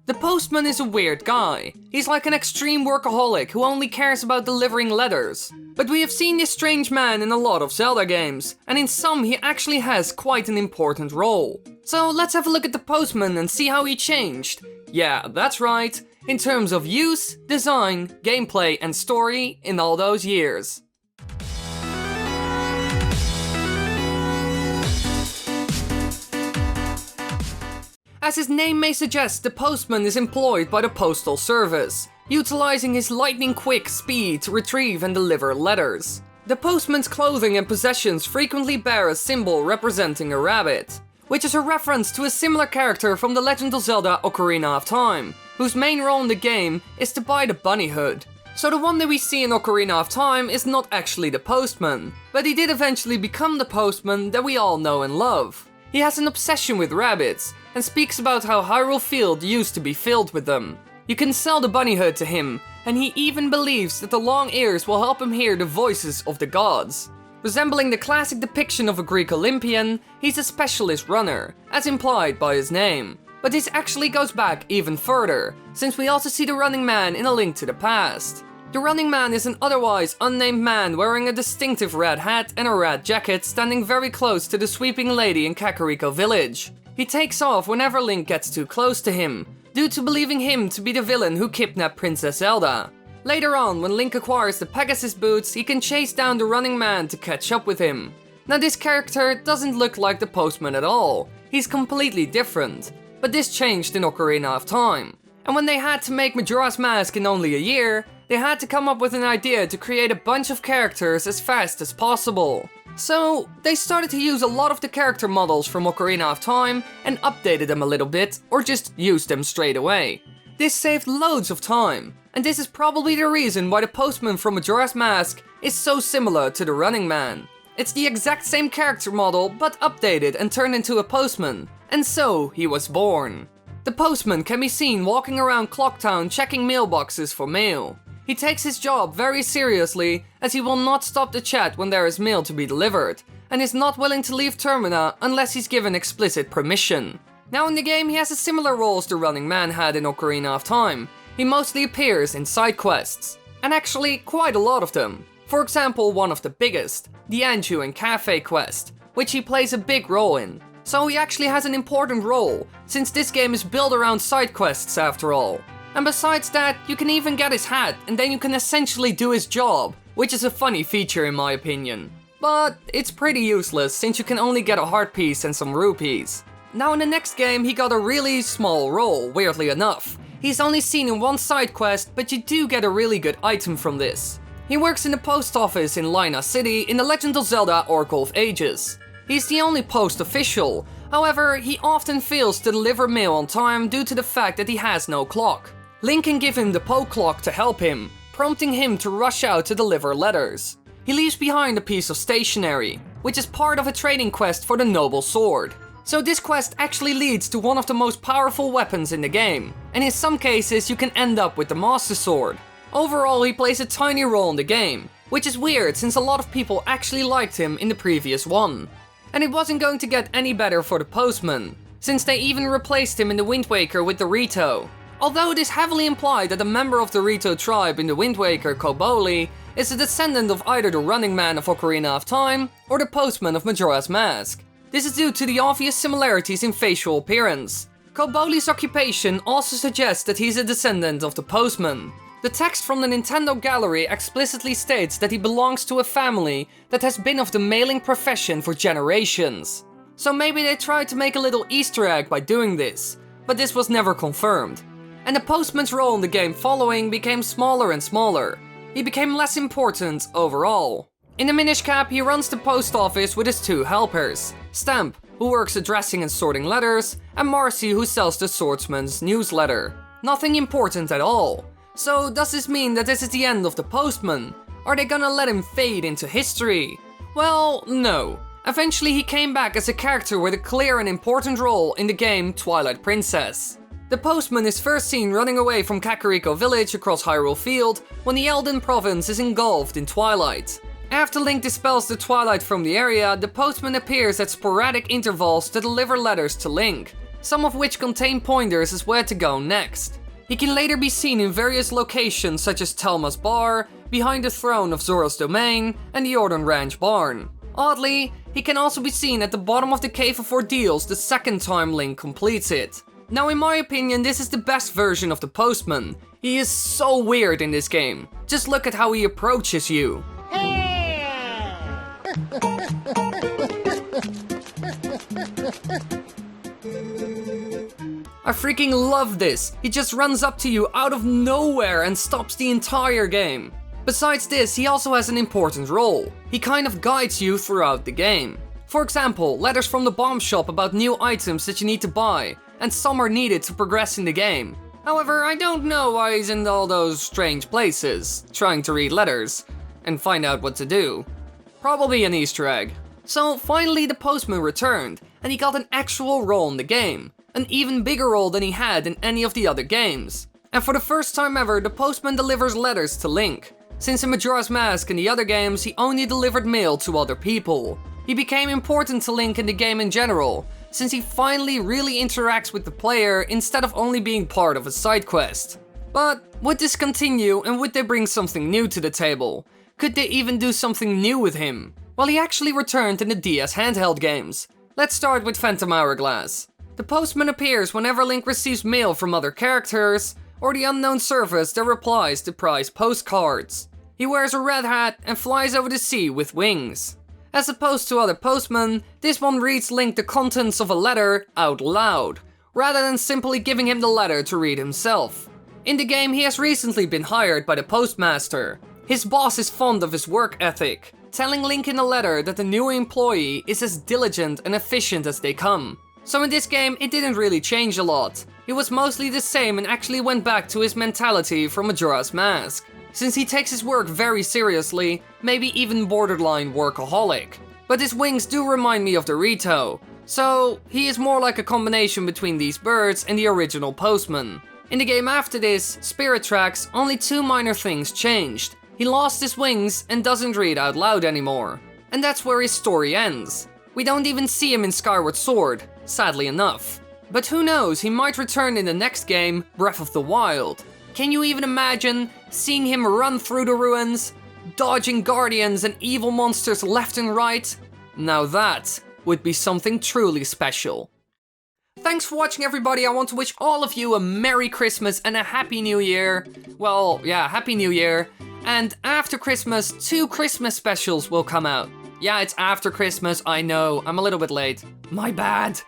The postman is a weird guy. He's like an extreme workaholic who only cares about delivering letters. But we have seen this strange man in a lot of Zelda games, and in some he actually has quite an important role. So let's have a look at the postman and see how he changed. Yeah, that's right, in terms of use, design, gameplay and story in all those years. As his name may suggest, the postman is employed by the postal service, utilizing his lightning-quick speed to retrieve and deliver letters. The postman's clothing and possessions frequently bear a symbol representing a rabbit, which is a reference to a similar character from The Legend of Zelda Ocarina of Time, whose main role in the game is to buy the bunny hood. So the one that we see in Ocarina of Time is not actually the postman, but he did eventually become the postman that we all know and love. He has an obsession with rabbits, and speaks about how Hyrule Field used to be filled with them. You can sell the bunny hood to him, and he even believes that the long ears will help him hear the voices of the gods. Resembling the classic depiction of a Greek Olympian, he's a specialist runner, as implied by his name. But this actually goes back even further, since we also see the Running Man in A Link to the Past. The Running Man is an otherwise unnamed man wearing a distinctive red hat and a red jacket standing very close to the sweeping lady in Kakariko Village. He takes off whenever Link gets too close to him, due to believing him to be the villain who kidnapped Princess Zelda. Later on, when Link acquires the Pegasus boots, he can chase down the Running Man to catch up with him. Now this character doesn't look like the postman at all, he's completely different, but this changed in Ocarina of Time. And when they had to make Majora's Mask in only a year, they had to come up with an idea to create a bunch of characters as fast as possible. So, they started to use a lot of the character models from Ocarina of Time and updated them a little bit, or just used them straight away. This saved loads of time, and this is probably the reason why the postman from Majora's Mask is so similar to the Running Man. It's the exact same character model, but updated and turned into a postman, and so he was born. The postman can be seen walking around Clocktown checking mailboxes for mail. He takes his job very seriously, as he will not stop to chat when there is mail to be delivered, and is not willing to leave Termina unless he's given explicit permission. Now in the game he has a similar role as the Running Man had in Ocarina of Time. He mostly appears in side quests, and actually quite a lot of them. For example, one of the biggest, the Anju and Cafe quest, which he plays a big role in. So he actually has an important role, since this game is built around side quests after all. And besides that, you can even get his hat, and then you can essentially do his job, which is a funny feature in my opinion. But it's pretty useless, since you can only get a heart piece and some rupees. Now in the next game he got a really small role, weirdly enough. He's only seen in one side quest, but you do get a really good item from this. He works in the post office in Lina City in The Legend of Zelda Oracle of Ages. He's the only post official, however he often fails to deliver mail on time due to the fact that he has no clock. Link can give him the Po clock to help him, prompting him to rush out to deliver letters. He leaves behind a piece of stationery, which is part of a trading quest for the Noble Sword. So this quest actually leads to one of the most powerful weapons in the game, and in some cases you can end up with the Master Sword. Overall he plays a tiny role in the game, which is weird since a lot of people actually liked him in the previous one. And it wasn't going to get any better for the postman, since they even replaced him in the Wind Waker with the Rito. Although it is heavily implied that a member of the Rito tribe in the Wind Waker, Koboli, is a descendant of either the Running Man of Ocarina of Time or the Postman of Majora's Mask. This is due to the obvious similarities in facial appearance. Koboli's occupation also suggests that he's a descendant of the Postman. The text from the Nintendo Gallery explicitly states that he belongs to a family that has been of the mailing profession for generations. So maybe they tried to make a little Easter egg by doing this, but this was never confirmed. And the postman's role in the game following became smaller and smaller. He became less important overall. In the Minish Cap, he runs the post office with his two helpers, Stamp, who works addressing and sorting letters, and Marcy, who sells the Swordsman's newsletter. Nothing important at all. So does this mean that this is the end of the postman? Are they gonna let him fade into history? Well, no. Eventually he came back as a character with a clear and important role in the game Twilight Princess. The postman is first seen running away from Kakariko Village across Hyrule Field when the Eldin province is engulfed in Twilight. After Link dispels the Twilight from the area, the postman appears at sporadic intervals to deliver letters to Link, some of which contain pointers as where to go next. He can later be seen in various locations such as Telma's Bar, behind the throne of Zora's Domain, and the Orden Ranch Barn. Oddly, he can also be seen at the bottom of the Cave of Ordeals the second time Link completes it. Now in my opinion, this is the best version of the Postman. He is so weird in this game. Just look at how he approaches you. I freaking love this. He just runs up to you out of nowhere and stops the entire game. Besides this, he also has an important role. He kind of guides you throughout the game. For example, letters from the bomb shop about new items that you need to buy, and some are needed to progress in the game. However, I don't know why he's in all those strange places, trying to read letters, and find out what to do. Probably an Easter egg. So finally the Postman returned, and he got an actual role in the game. An even bigger role than he had in any of the other games. And for the first time ever, the Postman delivers letters to Link. Since in Majora's Mask and the other games, he only delivered mail to other people. He became important to Link in the game in general, since he finally really interacts with the player instead of only being part of a side quest. But would this continue, and would they bring something new to the table? Could they even do something new with him? Well, he actually returned in the DS handheld games. Let's start with Phantom Hourglass. The Postman appears whenever Link receives mail from other characters, or the unknown service that replies to prize postcards. He wears a red hat and flies over the sea with wings. As opposed to other postmen, this one reads Link the contents of a letter out loud, rather than simply giving him the letter to read himself. In the game, he has recently been hired by the postmaster. His boss is fond of his work ethic, telling Link in a letter that the new employee is as diligent and efficient as they come. So in this game, it didn't really change a lot. It was mostly the same and actually went back to his mentality from Majora's Mask, since he takes his work very seriously, maybe even borderline workaholic. But his wings do remind me of the Rito, so he is more like a combination between these birds and the original Postman. In the game after this, Spirit Tracks, only two minor things changed. He lost his wings and doesn't read out loud anymore. And that's where his story ends. We don't even see him in Skyward Sword, sadly enough. But who knows, he might return in the next game, Breath of the Wild. Can you even imagine seeing him run through the ruins, dodging guardians and evil monsters left and right? Now that would be something truly special. Thanks for watching, everybody. I want to wish all of you a Merry Christmas and a Happy New Year. Well, yeah, Happy New Year. And after Christmas, 2 Christmas specials will come out. Yeah, it's after Christmas, I know, I'm a little bit late. My bad.